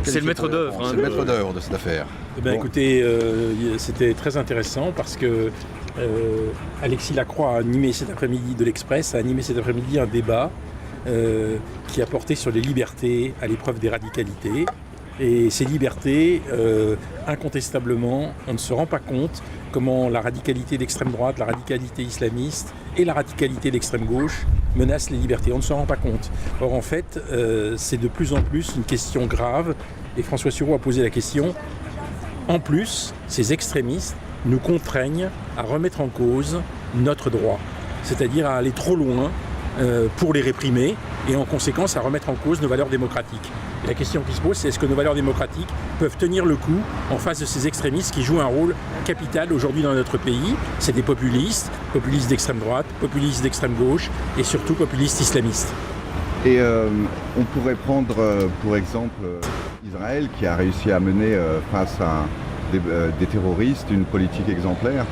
C'est le maître d'œuvre. C'est le maître d'œuvre de cette affaire. Eh bien, écoutez, c'était très intéressant parce que Alexis Lacroix a animé cet après-midi de l'Express, a animé cet après-midi un débat qui a porté sur les libertés à l'épreuve des radicalités. Et ces libertés, incontestablement, on ne se rend pas compte comment la radicalité d'extrême droite, la radicalité islamiste et la radicalité d'extrême gauche menacent les libertés. On ne se rend pas compte. Or, en fait, c'est de plus en plus une question grave. Et François Sureau a posé la question. En plus, ces extrémistes nous contraignent à remettre en cause notre droit, c'est-à-dire à aller trop loin pour les réprimer et en conséquence à remettre en cause nos valeurs démocratiques. Et la question qui se pose, c'est est-ce que nos valeurs démocratiques peuvent tenir le coup en face de ces extrémistes qui jouent un rôle capital aujourd'hui dans notre pays. C'est des populistes, populistes d'extrême droite, populistes d'extrême gauche et surtout populistes islamistes. Et on pourrait prendre pour exemple Israël qui a réussi à mener face à des terroristes une politique exemplaire.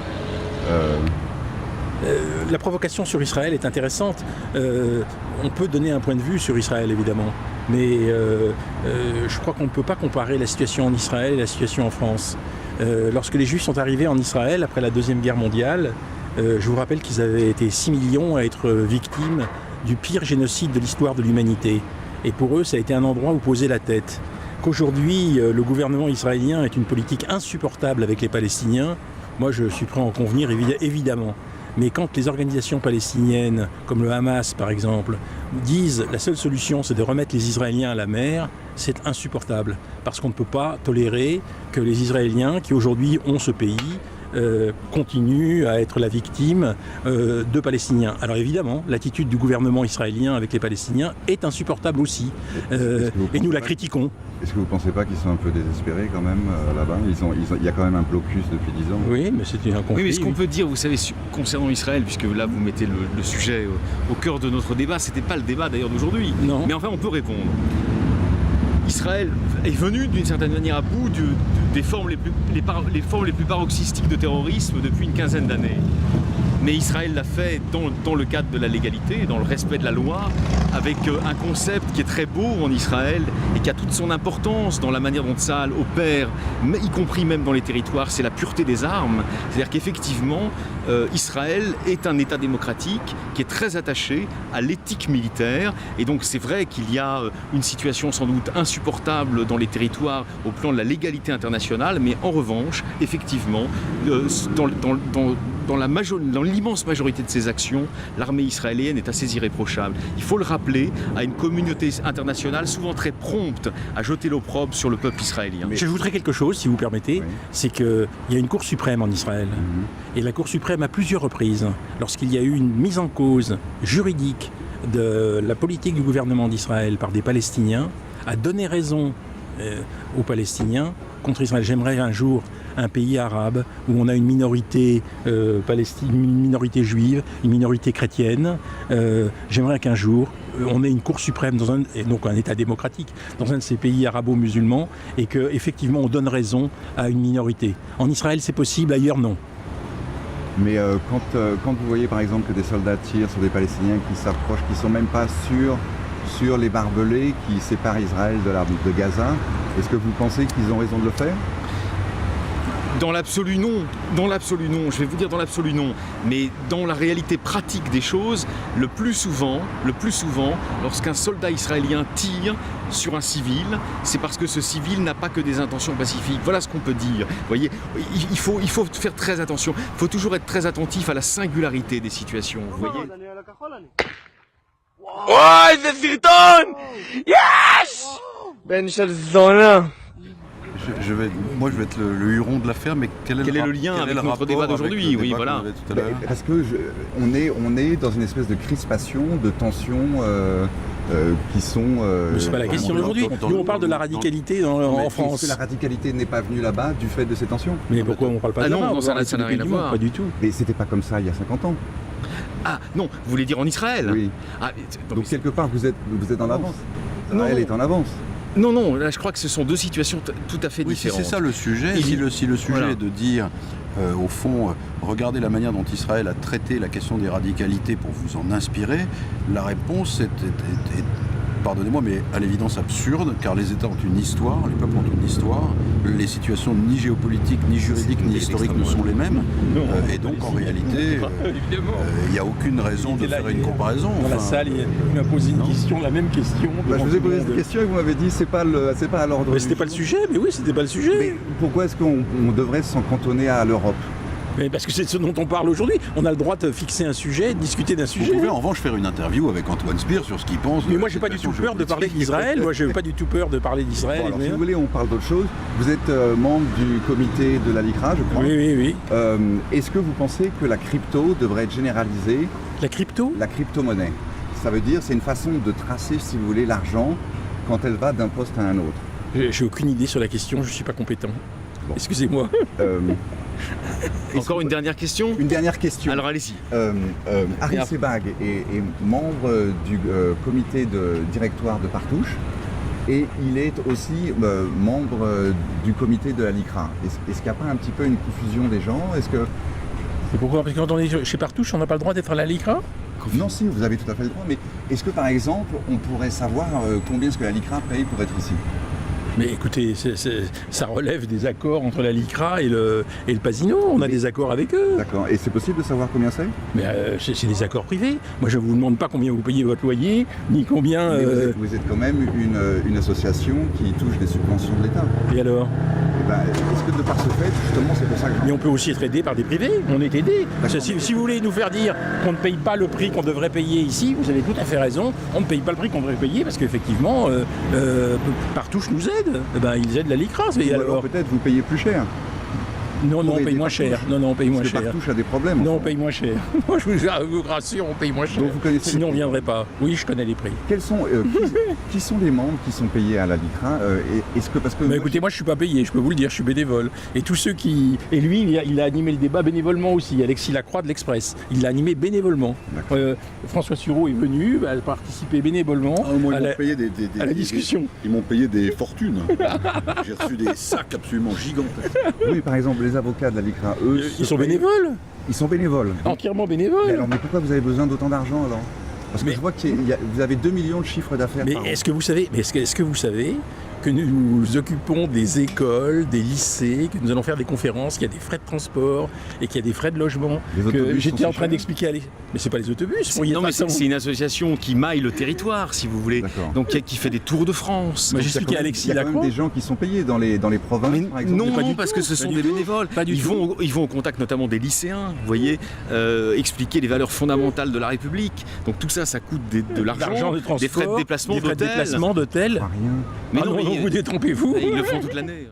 La provocation sur Israël est intéressante. On peut donner un point de vue sur Israël évidemment, mais je crois qu'on ne peut pas comparer la situation en Israël et la situation en France. Lorsque les Juifs sont arrivés en Israël après la Deuxième Guerre mondiale, je vous rappelle qu'ils avaient été 6 millions à être victimes du pire génocide de l'histoire de l'humanité. Et pour eux, ça a été un endroit où poser la tête. Qu'aujourd'hui, le gouvernement israélien ait une politique insupportable avec les Palestiniens, moi je suis prêt à en convenir évidemment. Mais quand les organisations palestiniennes, comme le Hamas par exemple, disent la seule solution c'est de remettre les Israéliens à la mer, c'est insupportable. Parce qu'on ne peut pas tolérer que les Israéliens qui aujourd'hui ont ce pays continuent à être la victime de Palestiniens. Alors évidemment, l'attitude du gouvernement israélien avec les Palestiniens est insupportable aussi. Et nous la critiquons. Est-ce que vous ne pensez pas qu'ils sont un peu désespérés quand même là-bas ? Il y a quand même un blocus depuis 10 ans. Oui, mais c'est un conflit. Oui, mais ce qu'on peut dire, vous savez, concernant Israël, puisque là vous mettez le sujet au cœur de notre débat, c'était pas le débat d'ailleurs d'aujourd'hui. Non. Mais enfin, on peut répondre. Israël est venu d'une certaine manière à bout des formes les plus paroxystiques de terrorisme depuis une quinzaine d'années. Mais Israël l'a fait dans le cadre de la légalité, dans le respect de la loi, avec un concept qui est très beau en Israël et qui a toute son importance dans la manière dont Tsahal opère, y compris même dans les territoires, c'est la pureté des armes. C'est-à-dire qu'effectivement, Israël est un État démocratique qui est très attaché à l'éthique militaire. Et donc c'est vrai qu'il y a une situation sans doute insupportable dans les territoires au plan de la légalité internationale, mais en revanche, effectivement, dans l'immense majorité de ses actions, l'armée israélienne est assez irréprochable. Il faut le rappeler à une communauté internationale souvent très prompte à jeter l'opprobre sur le peuple israélien. Je voudrais quelque chose, si vous permettez, oui. C'est qu'il y a une Cour suprême en Israël. Et la Cour suprême, à plusieurs reprises, lorsqu'il y a eu une mise en cause juridique de la politique du gouvernement d'Israël par des Palestiniens, a donné raison aux Palestiniens contre Israël. J'aimerais un jour un pays arabe où on a une minorité palestinienne, une minorité juive, une minorité chrétienne. J'aimerais qu'un jour on ait une Cour suprême et donc un État démocratique dans un de ces pays arabo-musulmans et qu'effectivement on donne raison à une minorité. En Israël c'est possible, ailleurs non. Mais quand vous voyez par exemple que des soldats tirent sur des Palestiniens qui s'approchent, qui ne sont même pas sur les barbelés qui séparent Israël de Gaza, est-ce que vous pensez qu'ils ont raison de le faire ? Dans l'absolu non, je vais vous dire dans l'absolu non, mais dans la réalité pratique des choses, le plus souvent, lorsqu'un soldat israélien tire sur un civil, c'est parce que ce civil n'a pas que des intentions pacifiques. Voilà ce qu'on peut dire. Vous voyez, il faut faire très attention, il faut toujours être très attentif à la singularité des situations, vous voyez. אוי, זה סרטון! יש! בן של זונה! Moi, je vais être le huron de l'affaire, mais quel est le lien avec le notre rapport débat d'aujourd'hui? avec le Oui, débat voilà. qu'on avait tout à l'heure Parce que on est dans une espèce de crispation, de tension qui sont... Mais c'est pas la question d'aujourd'hui. Nous, on parle de la radicalité en France. Est-ce que la radicalité n'est pas venue là-bas du fait de ces tensions? Mais pourquoi on parle pas de non, là-bas? non, On ça parle n'a des rien à pays du monde, voir. Pas du tout. Mais c'était pas comme ça il y a 50 ans. Ah non, vous voulez dire en Israël? Oui. Ah, Donc quelque part, vous êtes en avance. Non, Elle non. est en avance. non, là je crois que ce sont deux situations tout à fait Oui, si différentes. c'est ça le sujet, si le sujet Voilà. est de dire, au fond, regardez la manière dont Israël a traité la question des radicalités pour vous en inspirer, la réponse est pardonnez-moi, mais à l'évidence absurde, car les États ont une histoire, les peuples ont une histoire, les situations ni géopolitiques, ni juridiques, ni historiques ne sont les mêmes, et donc en réalité, il n'y a aucune raison de faire une comparaison. Dans la Enfin, salle, il m'a posé une question, la même question. Bah, je devant vous ai tout le posé monde. cette question et vous m'avez dit c'est pas à l'ordre. Mais du c'était pas le jour. sujet, mais oui, c'était pas le sujet. Mais pourquoi est-ce qu'on devrait s'en cantonner à l'Europe? Mais parce que c'est ce dont on parle aujourd'hui. On a le droit de fixer un sujet, de discuter d'un vous sujet. pouvez en revanche faire une interview avec Antoine Speer sur ce qu'il pense. Mais de moi, la j'ai pas du tout situation peur de parler géopolitique. d'Israël. Moi, j'ai pas du tout peur de parler d'Israël. Bon, alors, si vous voulez, on parle d'autre chose. Vous êtes membre du comité de la LICRA, je crois. Oui. Est-ce que vous pensez que la crypto devrait être généralisée? La crypto? La crypto-monnaie, ça veut dire c'est une façon de tracer, si vous voulez, l'argent quand elle va d'un poste à un autre. J'ai aucune idée sur la question, je suis pas compétent. Bon. Excusez-moi. Encore une dernière question? Une dernière question. Alors allez-y. Harry Sebag est membre du comité de directoire de Partouche et il est aussi membre du comité de la LICRA. Est-ce qu'il n'y a pas un petit peu une confusion des gens? Est-ce que... Et pourquoi? Parce que quand on est chez Partouche, on n'a pas le droit d'être à la LICRA? Non, si, vous avez tout à fait le droit, mais est-ce que par exemple, on pourrait savoir combien est-ce que la LICRA paye pour être ici? Mais écoutez, ça relève des accords entre la LICRA et le Pasino. On a des accords avec eux. D'accord, et c'est possible de savoir combien c'est? Mais c'est des accords privés. Moi, je ne vous demande pas combien vous payez votre loyer, ni combien... Mais vous êtes quand même une association qui touche des subventions de l'État. Et alors? Eh ben, est-ce que de par ce fait, justement, c'est pour ça que... Mais on peut aussi être aidé par des privés. On est aidé. Si vous voulez nous faire dire qu'on ne paye pas le prix qu'on devrait payer ici, vous avez tout à fait raison. On ne paye pas le prix qu'on devrait payer parce qu'effectivement, Partouche nous aide. Eh ben, ils aident la LICRA. Et Ou alors alors peut-être vous payez plus cher. Non, on Pour paye aider moins Partouche. cher. Non, on paye moins Parce que cher. Partouche a des problèmes. Non, on enfin. paye moins cher. Moi, je vous rassure, on paye moins cher. Donc vous connaissez Sinon, on les ne prix. viendrait pas. Oui, je connais les prix. Quels sont, qui sont les membres qui sont payés à la LICRA Est-ce que parce que Mais moi, écoutez, moi je suis pas payé, je peux vous le dire, je suis bénévole. Et tous ceux qui... Et lui, il a animé le débat bénévolement aussi, Alexis Lacroix de l'Express. Il l'a animé bénévolement. D'accord. François Sureau est venu, a participé bénévolement Moi, à ils la... m'ont payé à la discussion. Ils m'ont payé des fortunes. J'ai reçu des sacs absolument gigantesques. oui, par exemple, les avocats de la LICRA, eux, Ils sont bénévoles, Ils sont bénévoles. entièrement Mais bénévoles. alors, mais pourquoi vous avez besoin d'autant d'argent alors? Parce que je vois que vous avez 2 millions de chiffres d'affaires Mais par an. est-ce que vous savez, que nous nous occupons des écoles, des lycées, que nous allons faire des conférences, qu'il y a des frais de transport et qu'il y a des frais de logement? Les Que autobus j'étais sont en train chers. d'expliquer à Mais c'est pas les autobus. bon, il y a Non pas mais tant- c'est une association qui maille le territoire, si vous voulez. D'accord. Donc qui fait des tours de France. Moi, Donc, j'expliquais à il Alexis y a quand même Lacroix. des gens qui sont payés dans les provinces, Mais par exemple. non, pas du parce tout, que ce pas sont du des tout, bénévoles. pas du Ils tout. vont au contact notamment des lycéens, vous voyez, expliquer les valeurs fondamentales de la République. Donc tout ça, ça coûte de l'argent, de transport, des frais de déplacement, des frais de d'hôtel. déplacement, d'hôtel. Ah, rien. Mais Ah non, mais vous détrompez-vous. ils le font toute l'année.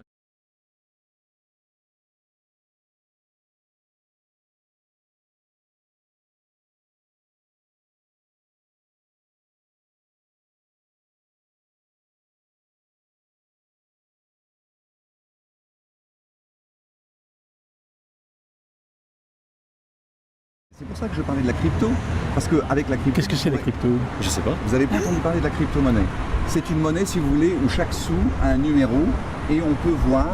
C'est pour ça que je parlais de la crypto. Parce qu'avec la crypto... Qu'est-ce que c'est la crypto? Je sais pas. Vous n'avez pas entendu parler de la crypto-monnaie. C'est une monnaie, si vous voulez, où chaque sou a un numéro et on peut voir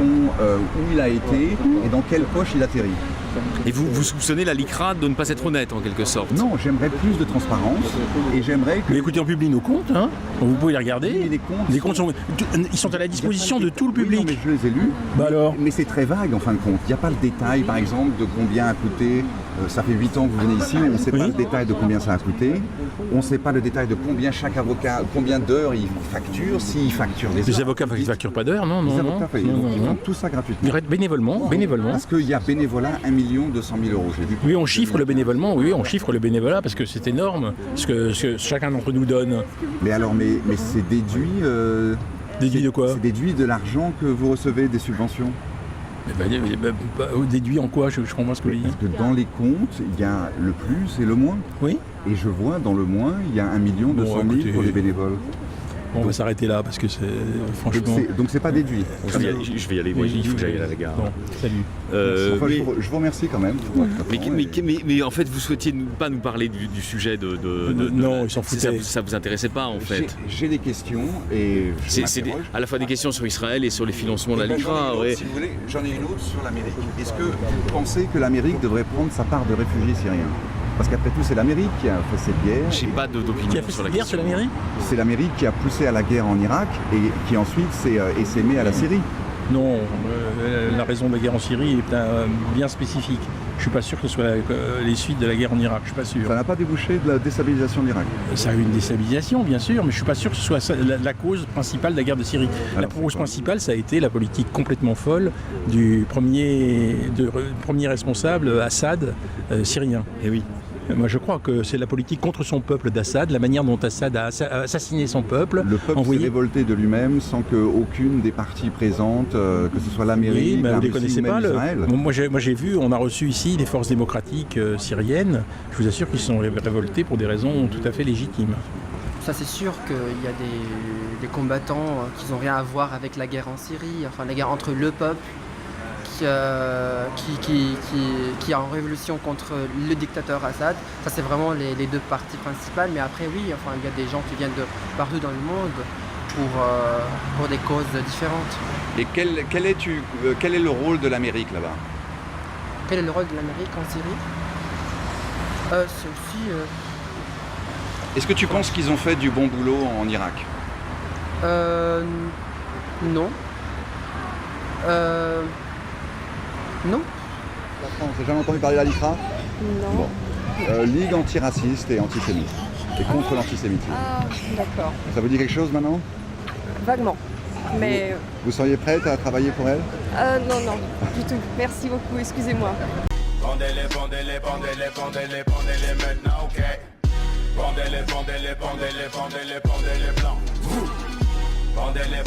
où il a été et dans quelle poche il atterrit. Et vous soupçonnez la LICRA de ne pas être honnête en quelque sorte. Non, j'aimerais plus de transparence et j'aimerais que... Mais écoutez, on publie nos comptes, hein. Vous pouvez les regarder. Oui, les comptes Les comptes sont, ils sont à la disposition de tout le Oui, non, public. mais je les ai lus. Bah alors Mais c'est très vague en fin de compte. Il n'y a pas le détail, par exemple, de combien a coûté. Ça fait 8 ans que vous venez ici, on ne sait pas le détail de combien ça a coûté. On ne sait pas le détail de combien chaque avocat, combien d'heures il facture, s'il facture des Les heures. avocats ne facturent pas d'heure, non, Les non, non. avocats, ils Non, font non. tout ça gratuitement. Bénévolement. Parce qu'il y a bénévolat 1 200 000 euros, j'ai vu. Oui, on chiffre le bénévolement, oui, on chiffre le bénévolat parce que c'est énorme, ce que chacun d'entre nous donne. Mais alors, mais c'est déduit Déduit de quoi? C'est déduit de l'argent que vous recevez des subventions. Déduit en quoi? Je comprends ce que vous dites. Parce que dans les comptes, il y a le plus et le moins. Oui. Et je vois dans le moins, il y a 1 200 000 écoutez, pour les bénévoles. Bon, on va s'arrêter là parce que c'est franchement. Donc c'est pas déduit. Je vais y aller, moi, il faut que j'aille à la gare. Bon, salut. Enfin, mais, je vous remercie quand même. mais en fait, vous souhaitiez pas nous parler du sujet de non, ils s'en foutaient. Ça vous intéressait pas, en fait. J'ai des questions et C'est à la fois des questions sur Israël et sur les financements de la LICRA. Ouais. Si vous voulez, j'en ai une autre sur l'Amérique. Est-ce que vous pensez que l'Amérique devrait prendre sa part de réfugiés syriens? Parce qu'après tout, c'est l'Amérique qui a fait cette guerre. J'ai pas d'opinion Qui a fait sur la cette guerre sur question. l'Amérique? C'est l'Amérique qui a poussé à la guerre en Irak et qui ensuite s'est essaimée à la Syrie. Non, la raison de la guerre en Syrie est bien spécifique. Je suis pas sûr que ce soit les suites de la guerre en Irak, je suis pas sûr. Ça n'a pas débouché de la déstabilisation de l'Irak. Ça a eu une déstabilisation, bien sûr, mais je suis pas sûr que ce soit la cause principale de la guerre de Syrie. La cause principale, ça a été la politique complètement folle du premier responsable, Assad, syrien. Eh oui. Moi, je crois que c'est la politique contre son peuple d'Assad, la manière dont Assad a assassiné son peuple. Le peuple s'est révolté de lui-même sans qu'aucune des parties présentes, que ce soit l'Amérique, oui, mais la vous ne les Russie connaissez ou même pas. Israël. Moi, j'ai vu, on a reçu ici les forces démocratiques syriennes. Je vous assure qu'ils se sont révoltés pour des raisons tout à fait légitimes. Ça, c'est sûr qu'il y a des combattants qui n'ont rien à voir avec la guerre en Syrie, enfin la guerre entre le peuple qui est en révolution contre le dictateur Assad. Ça, c'est vraiment les deux parties principales. Mais après, oui, enfin, il y a des gens qui viennent de partout dans le monde pour des causes différentes. Et quel est le rôle de l'Amérique là-bas? Quel est le rôle de l'Amérique en Syrie? C'est aussi... Est-ce que tu penses qu'ils ont fait du bon boulot en Irak? Non. Non. La France, vous avez jamais entendu parler de la LICRA? Non. Bon. Ligue antiraciste et antisémite. Et contre l'antisémitisme. Ah, d'accord. Ça vous dit quelque chose maintenant? Vaguement. Mais Vous seriez prête à travailler pour elle? non, non, du tout. Merci beaucoup, excusez-moi. Pendez-les maintenant, ok. Pendez-les blancs. Pendez-les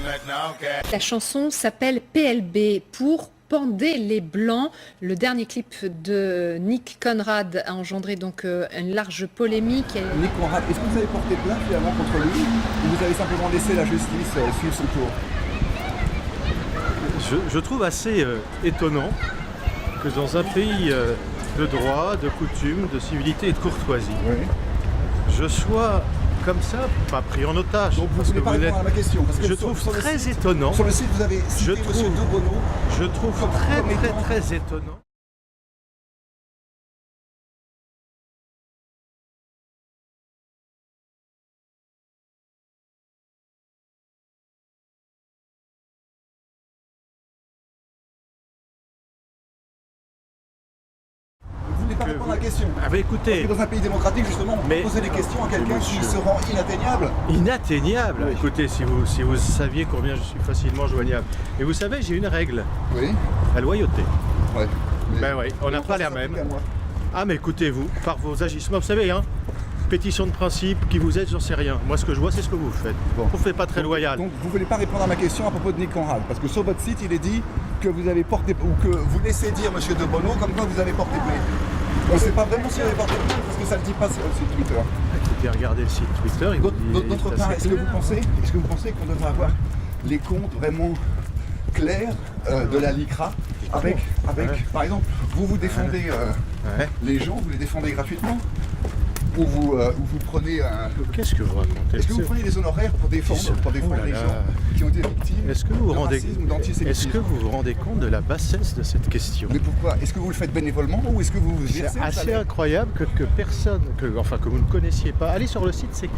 maintenant, ok. La chanson s'appelle PLB pour Pendez les Blancs. Le dernier clip de Nick Conrad a engendré donc une large polémique. Nick Conrad, est-ce que vous avez porté plainte finalement contre lui ou vous avez simplement laissé la justice suivre son tour? Je trouve assez étonnant que dans un pays de droit, de coutume, de civilité et de courtoisie, Oui. je sois comme ça, pas pris en otage. Donc vous parce voulez que pas vous répondre à ma question parce que je sur- trouve sur le très site- étonnant. Sur le site, vous avez cité Je M. trouve- De Bono. Je trouve Comme très promettant. étonnant. Vous voulez pas répondre à la question. Ah bah écoutez, Dans un pays démocratique, justement, on peut Mais- poser des questions à quelqu'un qui monsieur- se rend inatteignable. inatteignable. Oui. Écoutez, si vous saviez combien je suis facilement joignable. Et vous savez, j'ai une règle, Oui. la loyauté. Ouais. Ben oui, on n'a pas la même. Ah mais écoutez-vous, par vos agissements, vous savez, hein, pétition de principe, qui vous aide, j'en sais rien. Moi ce que je vois, c'est ce que vous faites. Bon. Vous ne faites pas très loyal. Donc vous voulez pas répondre à ma question à propos de Nick Conrad, parce que sur votre site, il est dit que vous avez porté, ou que vous laissez dire M. De Bono comme quoi vous avez porté plainte. On ne sait pas vraiment si vous avez porté plainte, parce que ça ne le dit pas sur le site Twitter. Écoutez, regardez le site Twitter. il vous dit- D'autre c'est part, assez est-ce que clair. vous pensez qu'on devrait avoir les comptes vraiment clairs de la LICRA avec, Ouais. par exemple, vous défendez Ouais. les gens, vous les défendez gratuitement ou vous prenez un... Qu'est-ce que vous racontez? Est-ce que vous prenez des honoraires pour défendre Oh là les là. gens qui ont été victimes Est-ce que vous vous de rendez racisme ou d'antisémitisme? Est-ce que vous vous rendez compte de la bassesse de cette question? Mais pourquoi? Est-ce que vous le faites bénévolement ou est-ce que vous C'est versez un assez salaire? incroyable que personne, que vous ne connaissiez pas. Allez sur le site, c'est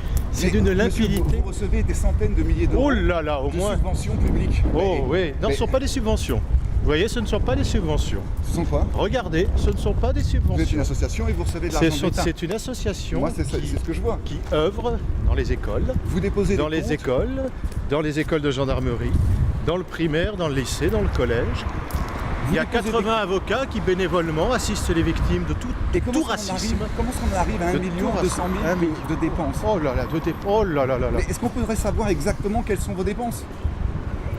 Mais, d'une monsieur, limpidité. Vous recevez des centaines de milliers d'euros Oh là là, au de moins. subventions publiques. Oh oui, non, ce ne sont pas des subventions. Vous voyez, ce ne sont pas des subventions. Ce sont quoi? Regardez, ce ne sont pas des Vous êtes une subventions. association et vous recevez de C'est l'argent de l'État. c'est une association Moi, c'est ce que je vois. qui œuvre dans les écoles, Vous déposez dans des les comptes. écoles, dans les écoles de gendarmerie, dans le primaire, dans le lycée, dans le collège. Il y a Vous posez 80 avocats qui bénévolement assistent les victimes de Et tout racisme. comment est-ce qu'on arrive à 1 De million tout 200 000 de dépenses? Oh là là, oh là là là là. Mais est-ce qu'on pourrait savoir exactement quelles sont vos dépenses?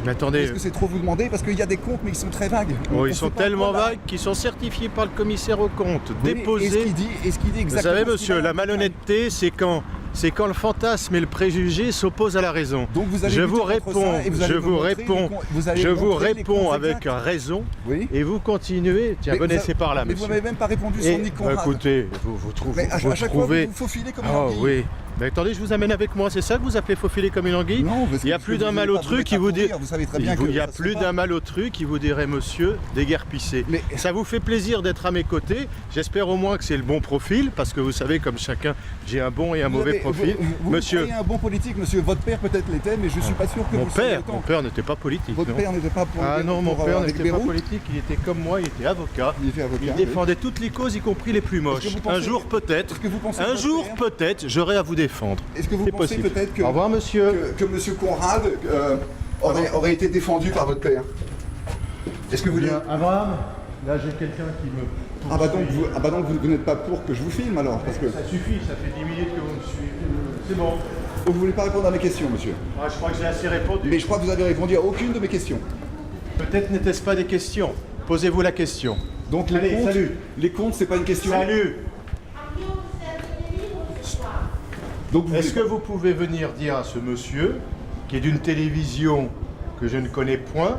Mais attendez, Est-ce que c'est trop vous demander? Parce qu'il y a des comptes, mais ils sont très vagues. oh, On ils sont sait pas tellement quoi, là. vagues qu'ils sont certifiés par le commissaire aux comptes, Oui, mais Est-ce déposés. qu'il dit Vous exactement savez, ce qu'il monsieur, a la dans le malhonnêteté, c'est quand le fantasme et le préjugé s'opposent à la raison. Donc vous allez je lutter vous contre réponds, ça et vous allez je nous vous montrer réponds, les comptes- vous allez je nous vous montrer les réponds comptes avec exacts. raison. Oui. Et vous continuez. Tiens, Mais venez, vous c'est par là, Mais monsieur. vous m'avez même pas répondu Et, sur Nick Conrad. écoutez, vous trouvez. Mais à chaque fois, vous vous faufilez comme une Oh anguille. oui. Mais attendez, je vous amène avec moi, c'est ça que vous appelez faufiler comme une anguille? Non, parce Il y a que plus vous d'un allez malotru pas vous qui vous mettre à dit. courir, vous savez très bien que Il y a ça se plus fait d'un pas. malotru qui vous dirait monsieur déguerpissé. Mais- Ça vous fait plaisir d'être à mes côtés. J'espère au moins que c'est le bon profil, parce que vous savez, comme chacun, j'ai un bon et un Vous mauvais avez- profil. Vous Monsieur, croyez un bon politique, monsieur. Votre père peut-être l'était, mais je suis pas sûr que mon vous le soyez père, autant. mon père n'était pas politique. Votre non. père n'était pas pour Ah non, mon père avec n'était pas Beyrouth. politique, il était comme moi, il était avocat. Il était avocat, Il oui. défendait toutes les causes, y compris les plus moches. vous pensez Un jour peut-être, Est-ce que vous pensez que un votre jour père- peut-être, j'aurai à vous défendre. Est-ce que vous C'est pensez possible. peut-être Au revoir, monsieur. que monsieur Conrad aurait été défendu par votre père? Est-ce que vous voulez... Abraham, là j'ai quelqu'un qui me... Ah bah donc vous n'êtes pas pour que je vous filme alors, parce que... Ça suffit, ça fait 10 minutes que vous me suivez. C'est bon. Vous voulez pas répondre à mes questions, monsieur? Ah, je crois que j'ai assez répondu. Mais je crois que vous avez répondu à aucune de mes questions. Peut-être n'était-ce pas des questions. Posez-vous la question. Donc Allez, salut. Les comptes, c'est pas une question. Salut. Donc vous Est-ce que voulez- vous pouvez venir dire à ce monsieur, qui est d'une télévision que je ne connais point,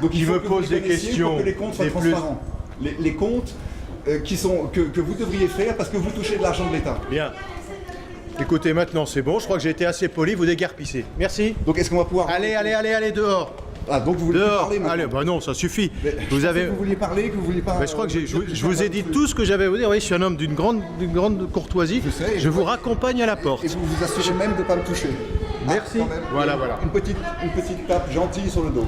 Donc il qui faut me que vous pose les des connaissiez questions pour que les comptes soient les plus- transparents. Les comptes que vous devriez faire parce que vous touchez de l'argent de l'État. Bien. Écoutez, maintenant c'est bon, je crois que j'ai été assez poli, vous déguerpissez. Merci. Donc est-ce qu'on va pouvoir... Allez, dehors. Ah, donc vous voulez plus Dehors. parler maintenant. Allez, bah non, ça suffit. Mais je Vous pensais avez... que vous vouliez parler, que vous vouliez pas... Mais je crois que je vous ai dit tout ce que j'avais à vous dire. Oui, je suis un homme d'une grande courtoisie. Je sais, et Je je vous vois- raccompagne à la porte. Et vous vous assurez même de ne pas me toucher. Merci. quand même. Voilà. Une petite tape gentille sur le dos.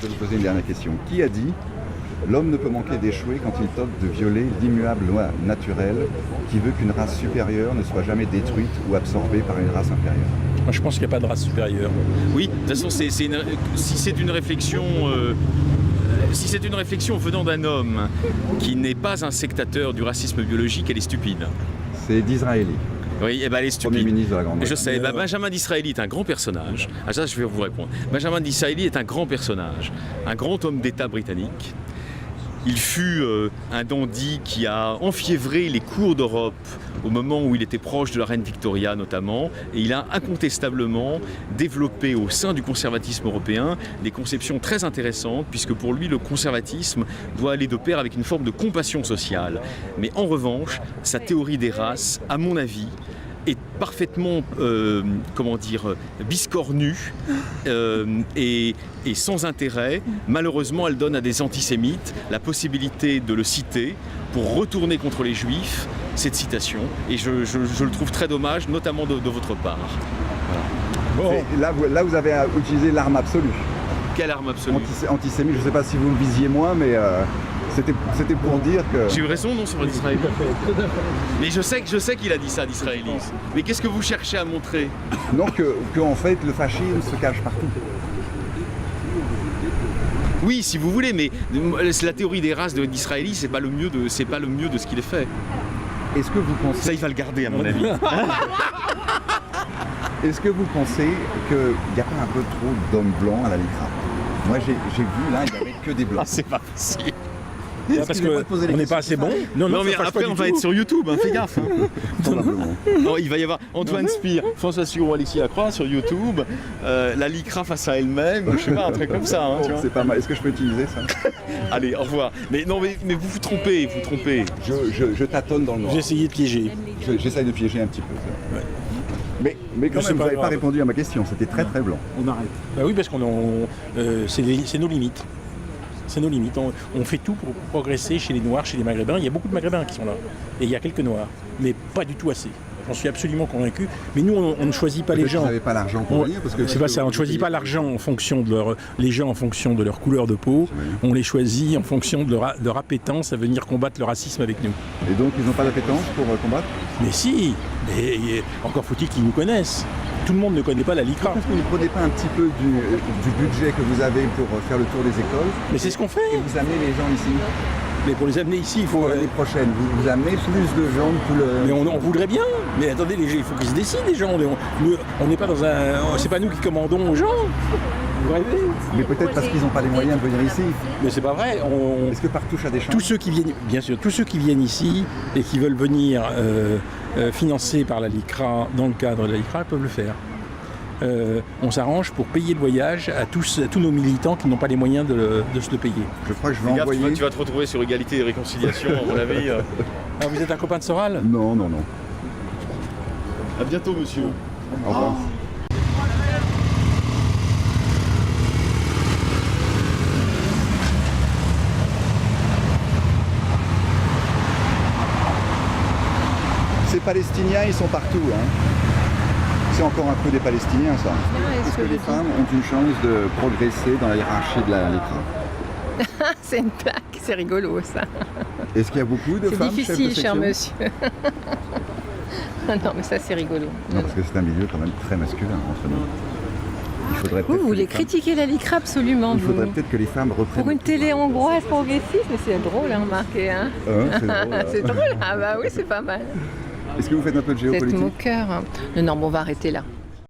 Je vais vous poser une dernière question. Qui a dit « L'homme ne peut manquer d'échouer quand il tente de violer l'immuable loi naturelle qui veut qu'une race supérieure ne soit jamais détruite ou absorbée par une race inférieure ». Moi, je pense qu'il n'y a pas de race supérieure. Oui, de toute façon, si c'est une réflexion venant d'un homme qui n'est pas un sectateur du racisme biologique, elle est stupide. C'est d'Israéli, Oui, et ben elle est Premier stupide. ministre de la Grande-Bretagne. Je sais, Benjamin Disraeli est un grand personnage. Ah, ça, je vais vous répondre. Benjamin Disraeli est un grand personnage, un grand homme d'État britannique. Il fut un dandy qui a enfiévré les cours d'Europe au moment où il était proche de la reine Victoria notamment, et il a incontestablement développé au sein du conservatisme européen des conceptions très intéressantes, puisque pour lui le conservatisme doit aller de pair avec une forme de compassion sociale. Mais en revanche, sa théorie des races, à mon avis, est parfaitement, biscornue et sans intérêt. Malheureusement, elle donne à des antisémites la possibilité de le citer pour retourner contre les juifs cette citation. Et je le trouve très dommage, notamment de votre part. Là, vous avez utilisé l'arme absolue. Quelle arme absolue? Antisémite, je ne sais pas si vous me visiez moi, mais c'était pour dire que... J'ai eu raison, non, sur Disraeli? Mais je sais qu'il a dit ça, Disraeli. Mais qu'est-ce que vous cherchez à montrer? Non, que en fait, le fascisme se cache partout. Oui, si vous voulez, mais la théorie des races d'Israéli, c'est pas le mieux de ce qu'il est fait. Est-ce que vous pensez... Ça, il va le garder, à mon avis. Est-ce que vous pensez qu'il n'y a pas un peu trop d'hommes blancs à la LICRA? Moi, j'ai vu, là, il n'y avait que des blancs. Ah, c'est pas possible. Parce Excusez-moi de poser les qu'on n'est questions. pas assez bon. Non, mais ça fâche après, pas on du va tout. être sur YouTube, hein, fais gaffe. Hein. Probablement. Non, il va y avoir Antoine Spire, François Suron, Alexis Lacroix sur YouTube, la LICRA face à elle-même, je sais pas, un truc comme ça. Hein, tu vois. C'est pas mal. Est-ce que je peux utiliser ça? Allez, au revoir. Mais non, mais vous vous trompez, Je tâtonne dans le noir. J'ai essayé de piéger. J'essaye de piéger un petit peu. Ça. Ouais. Mais quand Mais c'est même, vous pas n'avez pas grave. répondu à ma question. C'était très très blanc. On arrête. Bah oui, parce c'est nos limites. C'est nos limites. On fait tout pour progresser chez les Noirs, chez les Maghrébins. Il y a beaucoup de Maghrébins qui sont là. Et il y a quelques Noirs. Mais pas du tout assez. j'en suis absolument convaincu. Mais nous, on ne choisit pas les gens. Vous n'avez pas l'argent pour venir parce que c'est pas ça, on ne choisit pas l'argent en fonction de les gens en fonction de leur couleur de peau. On les choisit en fonction de leur appétence à venir combattre le racisme avec nous. Et donc, ils n'ont pas d'appétence pour combattre? Mais si, mais encore faut-il qu'ils nous connaissent. Tout le monde ne connaît pas la LICRA. Pourquoi est-ce que vous ne prenez pas un petit peu du budget que vous avez pour faire le tour des écoles? Mais c'est ce qu'on fait. Et vous amenez les gens ici? Mais pour les amener ici, il faut... L'année prochaine, vous amenez plus de gens que le... Mais on voudrait bien. Mais attendez, il faut qu'ils se décident, les gens. On n'est pas dans un... C'est pas nous qui commandons aux gens. Vous rêvez? Mais peut-être parce qu'ils n'ont pas les moyens de venir ici. Mais c'est pas vrai. Est-ce que par touche à des champs? Tous ceux qui viennent, bien sûr, tous ceux qui viennent ici et qui veulent venir financés par la LICRA, dans le cadre de la LICRA, peuvent le faire. On s'arrange pour payer le voyage à tous nos militants qui n'ont pas les moyens de se le payer. Je crois que je vais envoyer... Tu vas te retrouver sur Égalité et Réconciliation, à mon avis. Ah, vous êtes un copain de Soral? Non. À bientôt, monsieur. Au revoir. Ces Palestiniens, ils sont partout. C'est encore un peu des Palestiniens, ça. Est-ce que les femmes ont une chance de progresser dans la hiérarchie de la LICRA? C'est une blague, c'est rigolo ça. Est-ce qu'il y a beaucoup de femmes chefs de C'est difficile, cher section? monsieur. Non, mais ça c'est rigolo. Non, parce que c'est un milieu quand même très masculin entre nous. Il faudrait Vous peut-être que voulez les femmes- critiquer la LICRA absolument, Il faudrait vous. peut-être que les femmes reprennent... Pour une télé hongroise progressiste, mais c'est drôle à remarquer. Hein. C'est drôle. C'est drôle, ah bah oui, c'est pas mal. Est-ce que vous faites un peu de Vous êtes géopolitique? moqueur. Hein. Non, bon, on va arrêter là.